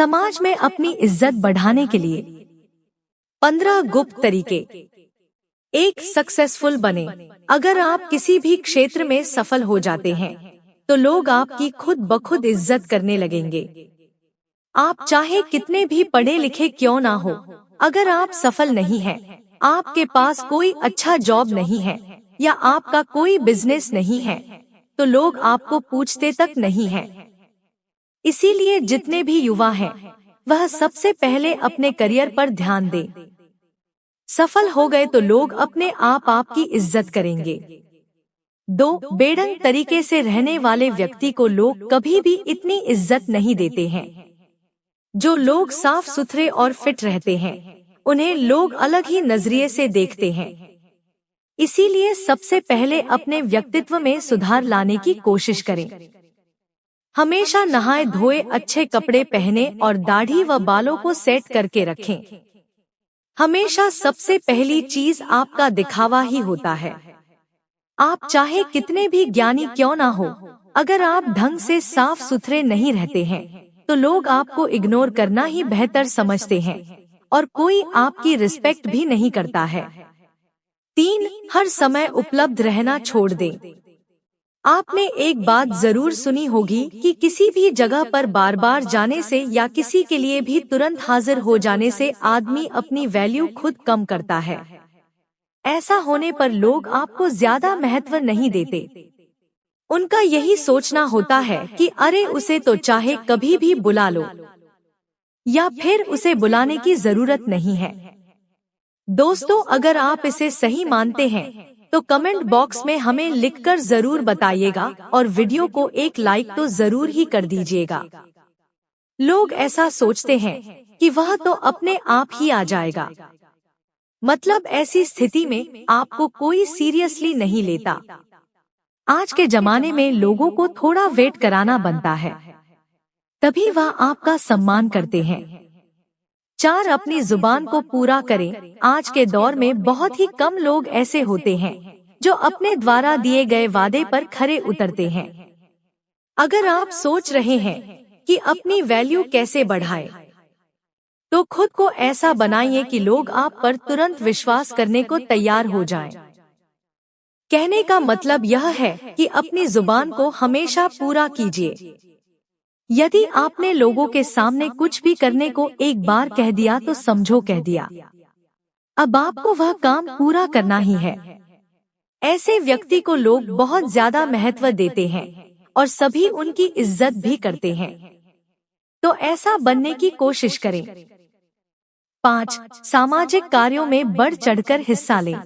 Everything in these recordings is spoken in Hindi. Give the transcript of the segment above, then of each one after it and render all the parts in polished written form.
समाज में अपनी इज्जत बढ़ाने के लिए 15 गुप्त तरीके। एक, सक्सेसफुल बने। अगर आप किसी भी क्षेत्र में सफल हो जाते हैं तो लोग आपकी खुद ब खुद इज्जत करने लगेंगे। आप चाहे कितने भी पढ़े लिखे क्यों ना हो, अगर आप सफल नहीं हैं, आपके पास कोई अच्छा जॉब नहीं है या आपका कोई बिजनेस नहीं है, तो लोग आपको पूछते तक नहीं हैं। इसीलिए जितने भी युवा हैं, वह सबसे पहले अपने करियर पर ध्यान दें। सफल हो गए तो लोग अपने आप आपकी इज्जत करेंगे। 2, बेढंग तरीके से रहने वाले व्यक्ति को लोग कभी भी इतनी इज्जत नहीं देते हैं। जो लोग साफ सुथरे और फिट रहते हैं, उन्हें लोग अलग ही नजरिए से देखते हैं। इसीलिए सबसे पहले अपने व्यक्तित्व में सुधार लाने की कोशिश करें। हमेशा नहाए धोए अच्छे कपड़े पहने और दाढ़ी व बालों को सेट करके रखें। हमेशा सबसे पहली चीज आपका दिखावा ही होता है। आप चाहे कितने भी ज्ञानी क्यों ना हो, अगर आप ढंग से साफ सुथरे नहीं रहते हैं तो लोग आपको इग्नोर करना ही बेहतर समझते हैं और कोई आपकी रिस्पेक्ट भी नहीं करता है। 3, हर समय उपलब्ध रहना छोड़ दें। आपने एक बात जरूर सुनी होगी कि किसी भी जगह पर बार बार जाने से या किसी के लिए भी तुरंत हाजिर हो जाने से आदमी अपनी वैल्यू खुद कम करता है। ऐसा होने पर लोग आपको ज्यादा महत्व नहीं देते। उनका यही सोचना होता है कि अरे उसे तो चाहे कभी भी बुला लो, या फिर उसे बुलाने की जरूरत नहीं है। दोस्तों, अगर आप इसे सही मानते हैं तो कमेंट बॉक्स में हमें लिखकर जरूर बताइएगा और वीडियो को एक लाइक तो जरूर ही कर दीजिएगा। लोग ऐसा सोचते हैं कि वह तो अपने आप ही आ जाएगा, मतलब ऐसी स्थिति में आपको कोई सीरियसली नहीं लेता। आज के जमाने में लोगों को थोड़ा वेट कराना बनता है, तभी वह आपका सम्मान करते हैं। 4, अपनी जुबान को पूरा करें। आज के दौर में बहुत ही कम लोग ऐसे होते हैं जो अपने द्वारा दिए गए वादे पर खरे उतरते हैं। अगर आप सोच रहे हैं कि अपनी वैल्यू कैसे बढ़ाएं, तो खुद को ऐसा बनाइए कि लोग आप पर तुरंत विश्वास करने को तैयार हो जाएं। कहने का मतलब यह है कि अपनी जुबान को हमेशा पूरा कीजिए। यदि आपने लोगों के सामने कुछ भी करने को एक बार कह दिया तो समझो कह दिया, अब आपको वह काम पूरा करना ही है। ऐसे व्यक्ति को लोग बहुत ज्यादा महत्व देते हैं और सभी उनकी इज्जत भी करते हैं, तो ऐसा बनने की कोशिश करें। 5, सामाजिक कार्यों में बढ़ चढ़कर हिस्सा लें।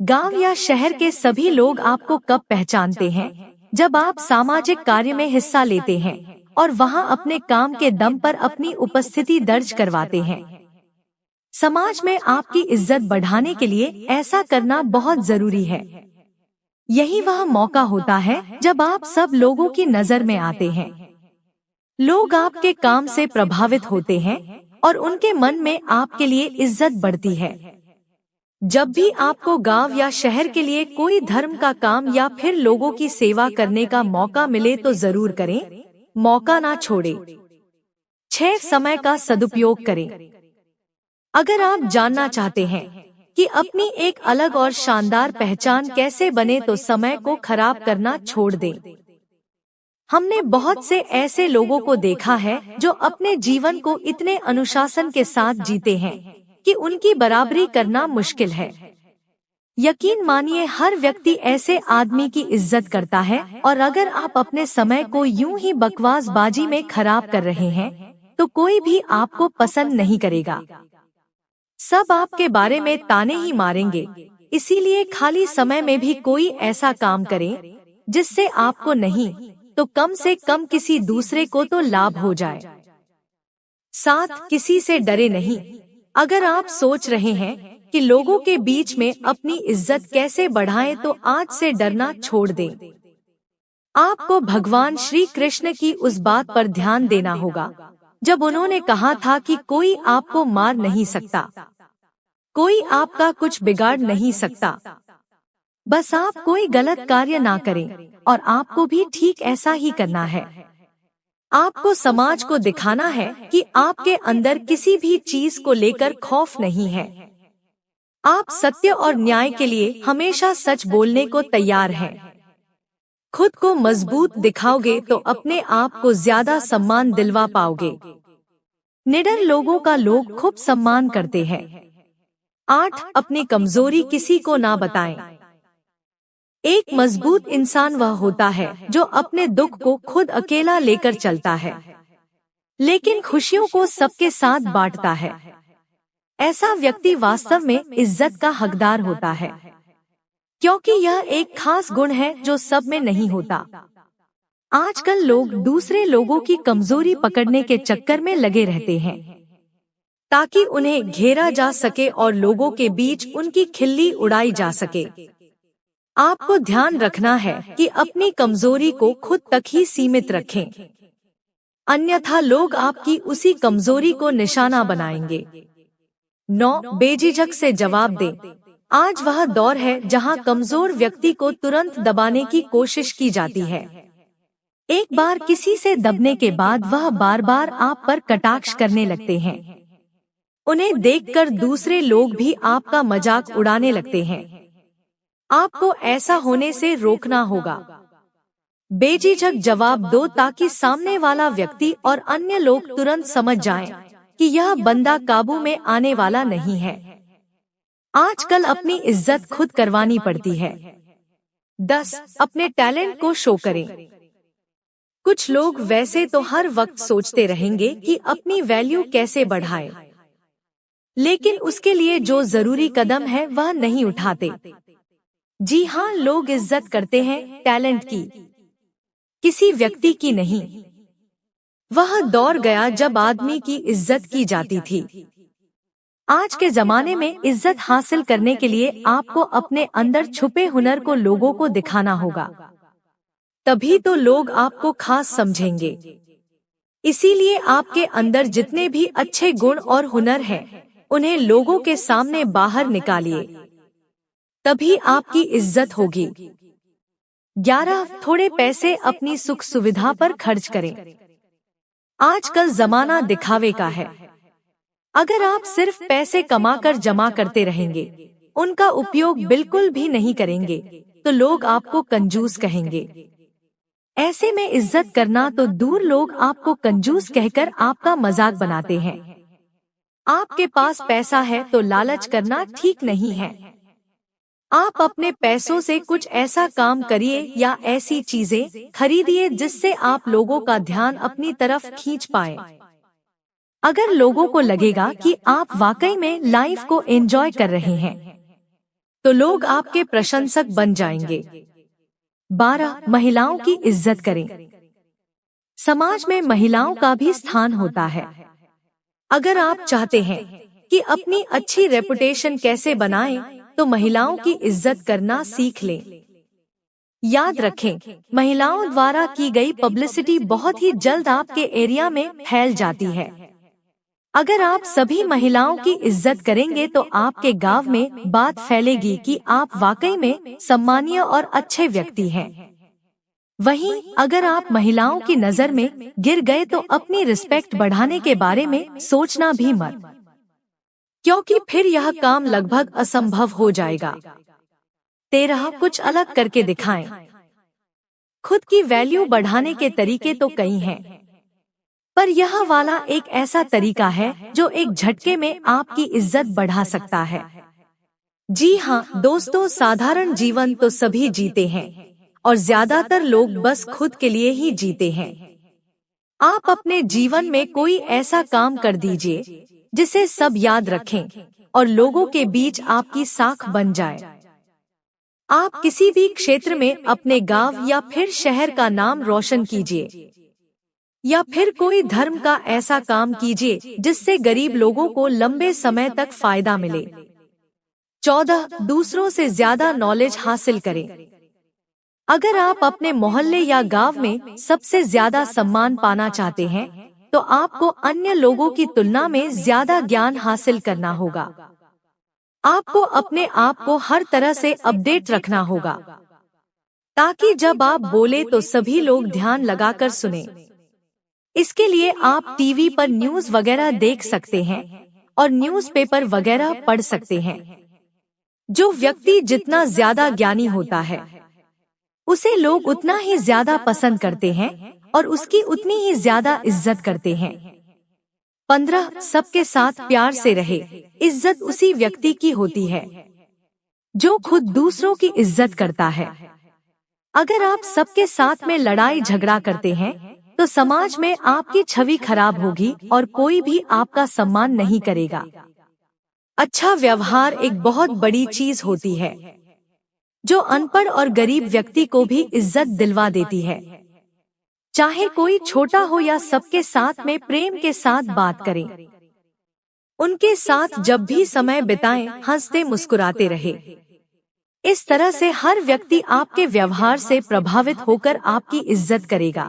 गांव या शहर के सभी लोग आपको कब पहचानते हैं? जब आप सामाजिक कार्य में हिस्सा लेते हैं और वहां अपने काम के दम पर अपनी उपस्थिति दर्ज करवाते हैं। समाज में आपकी इज्जत बढ़ाने के लिए ऐसा करना बहुत जरूरी है। यही वह मौका होता है जब आप सब लोगों की नजर में आते हैं। लोग आपके काम से प्रभावित होते हैं और उनके मन में आपके लिए इज्जत बढ़ती है। जब भी आपको गांव या शहर के लिए कोई धर्म का काम या फिर लोगों की सेवा करने का मौका मिले तो जरूर करें, मौका ना छोड़ें। 6, समय का सदुपयोग करें। अगर आप जानना चाहते हैं कि अपनी एक अलग और शानदार पहचान कैसे बने तो समय को खराब करना छोड़ दें। हमने बहुत से ऐसे लोगों को देखा है जो अपने जीवन को इतने अनुशासन के साथ जीते हैं कि उनकी बराबरी करना मुश्किल है। यकीन मानिए, हर व्यक्ति ऐसे आदमी की इज्जत करता है और अगर आप अपने समय को यूं ही बकवासबाजी में खराब कर रहे हैं तो कोई भी आपको पसंद नहीं करेगा। सब आपके बारे में ताने ही मारेंगे। इसीलिए खाली समय में भी कोई ऐसा काम करें जिससे आपको नहीं तो कम से कम किसी दूसरे को तो लाभ हो जाए। 7, किसी से डरे नहीं। अगर आप सोच रहे हैं कि लोगों के बीच में अपनी इज्जत कैसे बढ़ाएं तो आज से डरना छोड़ दें। आपको भगवान श्री कृष्ण की उस बात पर ध्यान देना होगा जब उन्होंने कहा था कि कोई आपको मार नहीं सकता, कोई आपका कुछ बिगाड़ नहीं सकता, बस आप कोई गलत कार्य ना करें और आपको भी ठीक ऐसा ही करना है। आपको समाज को दिखाना है कि आपके अंदर किसी भी चीज को लेकर खौफ नहीं है। आप सत्य और न्याय के लिए हमेशा सच बोलने को तैयार हैं। खुद को मजबूत दिखाओगे तो अपने आप को ज्यादा सम्मान दिलवा पाओगे। निडर लोगों का लोग खूब सम्मान करते हैं। 8. अपनी कमजोरी किसी को ना बताएं। एक मजबूत इंसान वह होता है जो अपने दुख को खुद अकेला लेकर चलता है, लेकिन खुशियों को सबके साथ बांटता है। ऐसा व्यक्ति वास्तव में इज्जत का हकदार होता है, क्योंकि यह एक खास गुण है जो सब में नहीं होता। आजकल लोग दूसरे लोगों की कमजोरी पकड़ने के चक्कर में लगे रहते हैं, ताकि उन्हें घेरा जा सके और लोगों के बीच उनकी खिल्ली उड़ाई जा सके। आपको ध्यान रखना है कि अपनी कमजोरी को खुद तक ही सीमित रखें, अन्यथा लोग आपकी उसी कमजोरी को निशाना बनाएंगे। 9. बेझिझक से जवाब दें। आज वह दौर है जहां कमजोर व्यक्ति को तुरंत दबाने की कोशिश की जाती है। एक बार किसी से दबने के बाद वह बार बार आप पर कटाक्ष करने लगते हैं। उन्हें देखकर दूसरे लोग भी आपका मजाक उड़ाने लगते हैं। आपको ऐसा होने से रोकना होगा। बेझिझक जवाब दो ताकि सामने वाला व्यक्ति और अन्य लोग तुरंत समझ जाएं कि यह बंदा काबू में आने वाला नहीं है। आजकल अपनी इज्जत खुद करवानी पड़ती है। 10. अपने टैलेंट को शो करें। कुछ लोग वैसे तो हर वक्त सोचते रहेंगे कि अपनी वैल्यू कैसे बढ़ाएं, लेकिन उसके लिए जो जरूरी कदम है वह नहीं उठाते। जी हाँ, लोग इज्जत करते हैं टैलेंट की, किसी व्यक्ति की नहीं। वह दौर गया जब आदमी की इज्जत की जाती थी। आज के जमाने में इज्जत हासिल करने के लिए आपको अपने अंदर छुपे हुनर को लोगों को दिखाना होगा, तभी तो लोग आपको खास समझेंगे। इसीलिए आपके अंदर जितने भी अच्छे गुण और हुनर हैं, उन्हें लोगों के सामने बाहर निकालिए, तभी आपकी इज्जत होगी। 11. थोड़े पैसे अपनी सुख सुविधा पर खर्च करें। आजकल जमाना दिखावे का है। अगर आप सिर्फ पैसे कमाकर जमा करते रहेंगे, उनका उपयोग बिल्कुल भी नहीं करेंगे, तो लोग आपको कंजूस कहेंगे। ऐसे में इज्जत करना तो दूर, लोग आपको कंजूस कहकर आपका मजाक बनाते हैं। आपके पास पैसा है तो लालच करना ठीक नहीं है। आप अपने पैसों से कुछ ऐसा काम करिए या ऐसी चीजें खरीदिए जिससे आप लोगों का ध्यान अपनी तरफ खींच पाए। अगर लोगों को लगेगा कि आप वाकई में लाइफ को एंजॉय कर रहे हैं, तो लोग आपके प्रशंसक बन जाएंगे। 12. महिलाओं की इज्जत करें। समाज में महिलाओं का भी स्थान होता है। अगर आप चाहते हैं कि अपनी अच्छी रेपुटेशन कैसे बनाएं, तो महिलाओं की इज्जत करना सीख लें। याद रखें, महिलाओं द्वारा की गई पब्लिसिटी बहुत ही जल्द आपके एरिया में फैल जाती है। अगर आप सभी महिलाओं की इज्जत करेंगे तो आपके गांव में बात फैलेगी कि आप वाकई में सम्मानीय और अच्छे व्यक्ति हैं। वहीं अगर आप महिलाओं की नजर में गिर गए तो अपनी रिस्पेक्ट बढ़ाने के बारे में सोचना भी मत, क्योंकि फिर यह काम लगभग असंभव हो जाएगा। 13. कुछ अलग करके दिखाएं। खुद की वैल्यू बढ़ाने के तरीके तो कई हैं, पर यह वाला एक ऐसा तरीका है जो एक झटके में आपकी इज्जत बढ़ा सकता है। जी हाँ दोस्तों, साधारण जीवन तो सभी जीते हैं और ज्यादातर लोग बस खुद के लिए ही जीते हैं। आप अपने जीवन में कोई ऐसा काम कर दीजिए जिसे सब याद रखें और लोगों के बीच आपकी साख बन जाए। आप किसी भी क्षेत्र में अपने गांव या फिर शहर का नाम रोशन कीजिए, या फिर कोई धर्म का ऐसा काम कीजिए जिससे गरीब लोगों को लंबे समय तक फायदा मिले। 14. दूसरों से ज्यादा नॉलेज हासिल करें। अगर आप अपने मोहल्ले या गांव में सबसे ज्यादा सम्मान पाना चाहते हैं, तो आपको अन्य लोगों की तुलना में ज्यादा ज्ञान हासिल करना होगा। आपको अपने आप को हर तरह से अपडेट रखना होगा, ताकि जब आप बोले तो सभी लोग ध्यान लगाकर सुने। इसके लिए आप टीवी पर न्यूज़ वगैरह देख सकते हैं और न्यूज़पेपर वगैरह पढ़ सकते हैं। जो व्यक्ति जितना ज्यादा ज्ञानी होता है उसे लोग उतना ही ज्यादा पसंद करते हैं और उसकी उतनी ही ज्यादा इज्जत करते हैं। 15 सबके साथ प्यार से रहे। इज्जत उसी व्यक्ति की होती है जो खुद दूसरों की इज्जत करता है। अगर आप सबके साथ में लड़ाई झगड़ा करते हैं तो समाज में आपकी छवि खराब होगी और कोई भी आपका सम्मान नहीं करेगा। अच्छा व्यवहार एक बहुत बड़ी चीज होती है जो अनपढ़ और गरीब व्यक्ति को भी इज्जत दिलवा देती है। चाहे कोई छोटा हो या सबके साथ में प्रेम के साथ बात करें। उनके साथ जब भी समय बिताएं, हंसते मुस्कुराते रहे। इस तरह से हर व्यक्ति आपके व्यवहार से प्रभावित होकर आपकी इज्जत करेगा।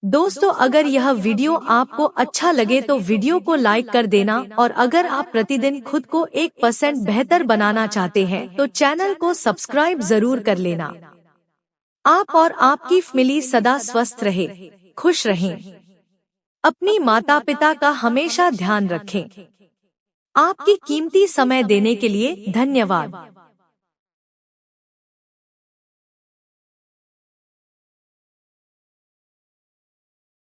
दोस्तों, अगर यह वीडियो आपको अच्छा लगे तो वीडियो को लाइक कर देना और अगर आप प्रतिदिन खुद को 1% बेहतर बनाना चाहते हैं तो चैनल को सब्सक्राइब जरूर कर लेना। आप और आपकी फैमिली सदा स्वस्थ रहे, खुश रहें। अपनी माता पिता का हमेशा ध्यान रखें। आपकी कीमती समय देने के लिए धन्यवाद।